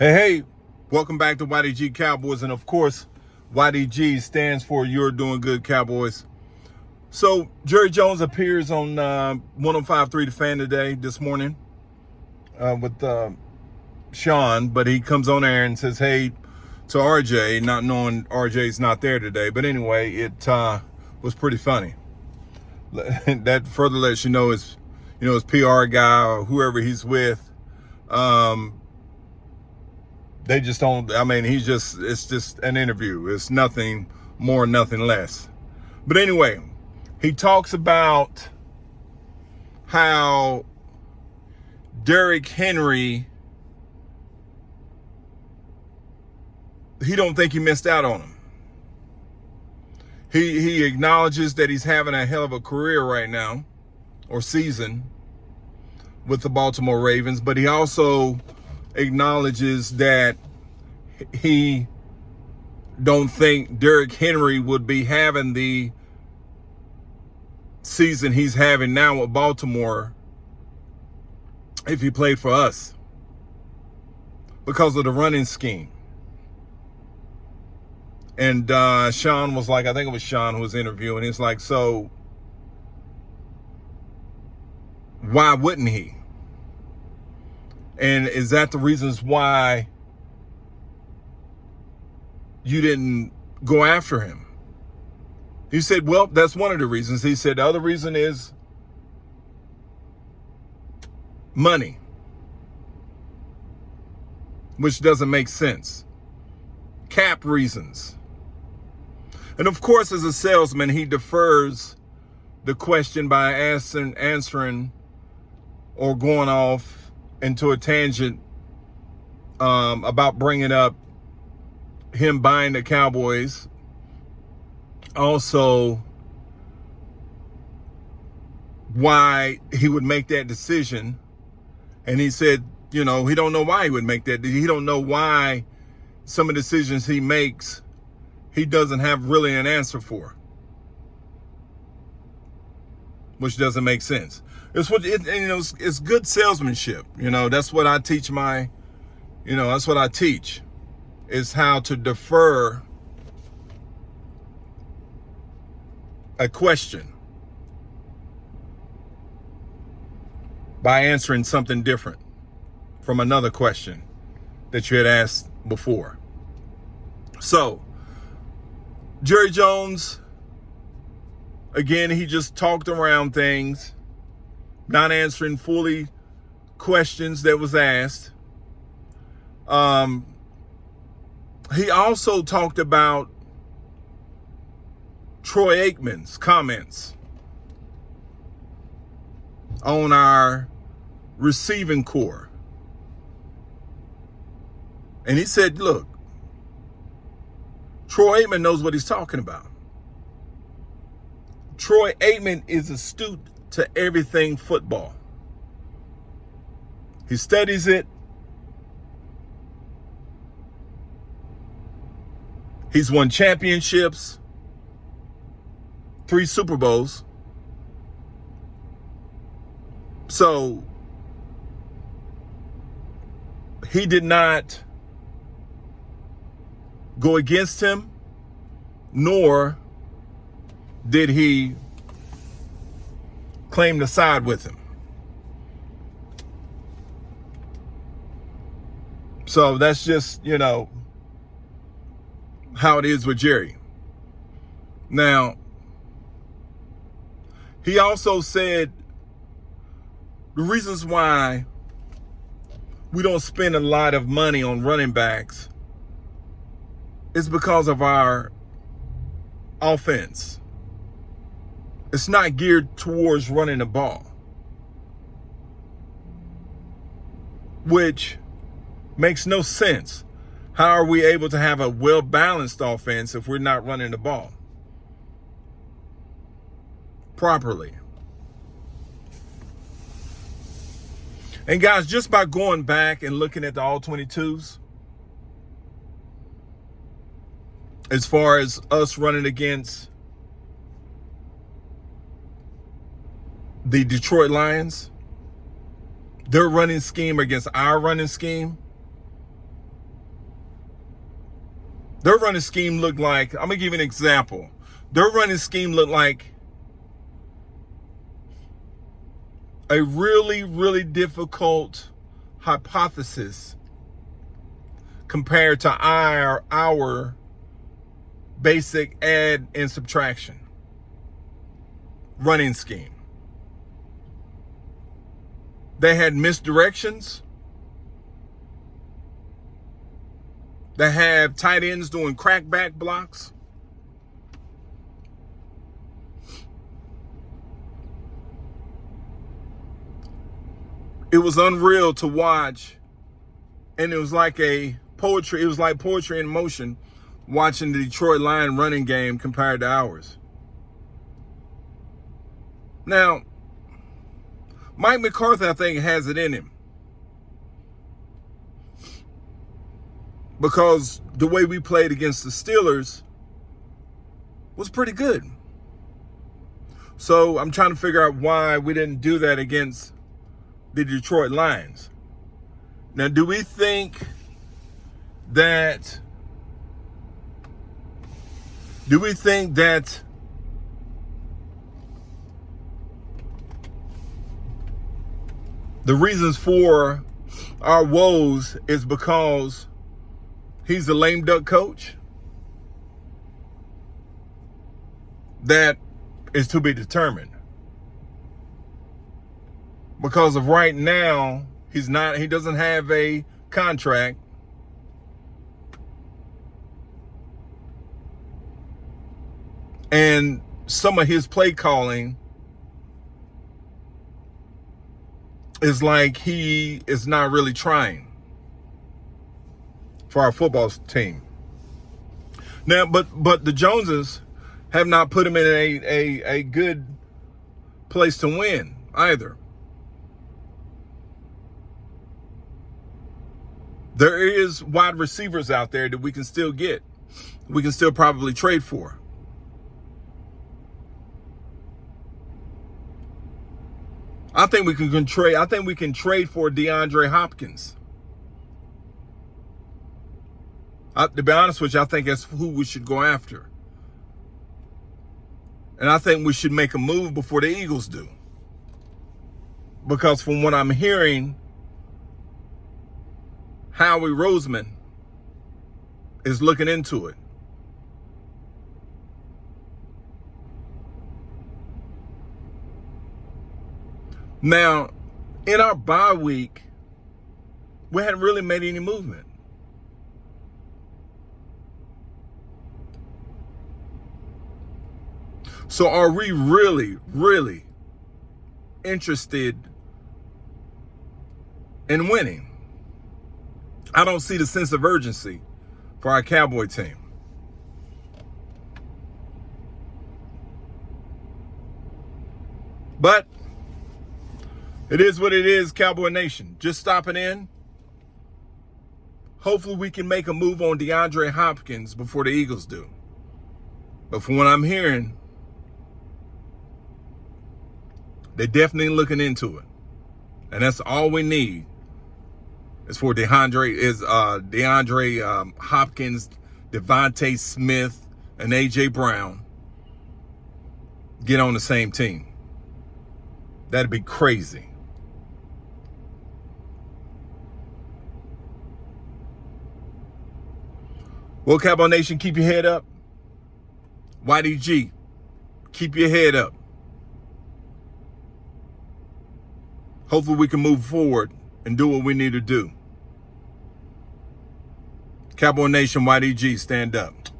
Hey, welcome back to YDG Cowboys. And of course, YDG stands for You're Doing Good Cowboys. So Jerry Jones appears on 105.3 The Fan today, this morning, with Sean. But he comes on air and says, hey, to RJ, not knowing RJ's not there today. But anyway, it was pretty funny. That further lets you know his PR guy or whoever he's with. They just don't, it's just an interview. It's nothing more, nothing less. But anyway, he talks about how Derrick Henry, he don't think he missed out on him. He acknowledges that he's having a hell of a career right now, or season, with the Baltimore Ravens, but he also acknowledges that he don't think Derrick Henry would be having the season he's having now with Baltimore if he played for us, because of the running scheme. And Sean was like, I think it was Sean who was interviewing. He's like, so why wouldn't he? And is that the reasons why you didn't go after him? He said, well, that's one of the reasons. He said the other reason is money, which doesn't make sense. Cap reasons. And of course, as a salesman, he defers the question by answering or going off into a tangent about bringing up him buying the Cowboys. Also, why he would make that decision. And he said, he don't know why he would make that. He don't know why some of the decisions he makes, he doesn't have really an answer for, which doesn't make sense. It's good salesmanship. That's what I teach that's what I teach, is how to defer a question by answering something different from another question that you had asked before. So, Jerry Jones, again, he just talked around things, not answering fully questions that was asked. He also talked about Troy Aikman's comments on our receiving core. And he said, look, Troy Aikman knows what he's talking about. Troy Aikman is astute to everything football. He studies it. He's won championships, 3 Super Bowls. So he did not go against him, nor did he claim to side with him. So that's just, how it is with Jerry. Now, he also said the reasons why we don't spend a lot of money on running backs is because of our offense. It's not geared towards running the ball, which makes no sense. How are we able to have a well-balanced offense if we're not running the ball properly? And guys, just by going back and looking at the All-22s, as far as us running against the Detroit Lions, their running scheme against our running scheme, Their running scheme looked like, I'm going to give you an example. Their running scheme looked like a really, really difficult hypothesis compared to our basic add and subtraction running scheme. They had misdirections. They have tight ends doing crackback blocks. It was unreal to watch, and it was like poetry in motion watching the Detroit Lions running game compared to ours. Now, Mike McCarthy, I think, has it in him. Because the way we played against the Steelers was pretty good. So I'm trying to figure out why we didn't do that against the Detroit Lions. Now, do we think that the reasons for our woes is because he's a lame duck coach? That is to be determined. Because of right now, he doesn't have a contract. And some of his play calling is like he is not really trying for our football team. Now, but the Joneses have not put him in a good place to win either. There is wide receivers out there that we can still get. We can still probably trade for. I think we can trade. I think we can trade for DeAndre Hopkins. To be honest with you, I think that's who we should go after. And I think we should make a move before the Eagles do. Because from what I'm hearing, Howie Roseman is looking into it. Now, in our bye week, we hadn't really made any movement. So are we really, really interested in winning? I don't see the sense of urgency for our Cowboy team. But it is what it is, Cowboy Nation. Just stopping in. Hopefully we can make a move on DeAndre Hopkins before the Eagles do. But from what I'm hearing, they're definitely looking into it. And that's all we need is for DeAndre Hopkins, Devontae Smith, and A.J. Brown get on the same team. That'd be crazy. Well, Cowboy Nation, keep your head up. YDG, keep your head up. Hopefully we can move forward and do what we need to do. Cowboy Nation, YDG, stand up.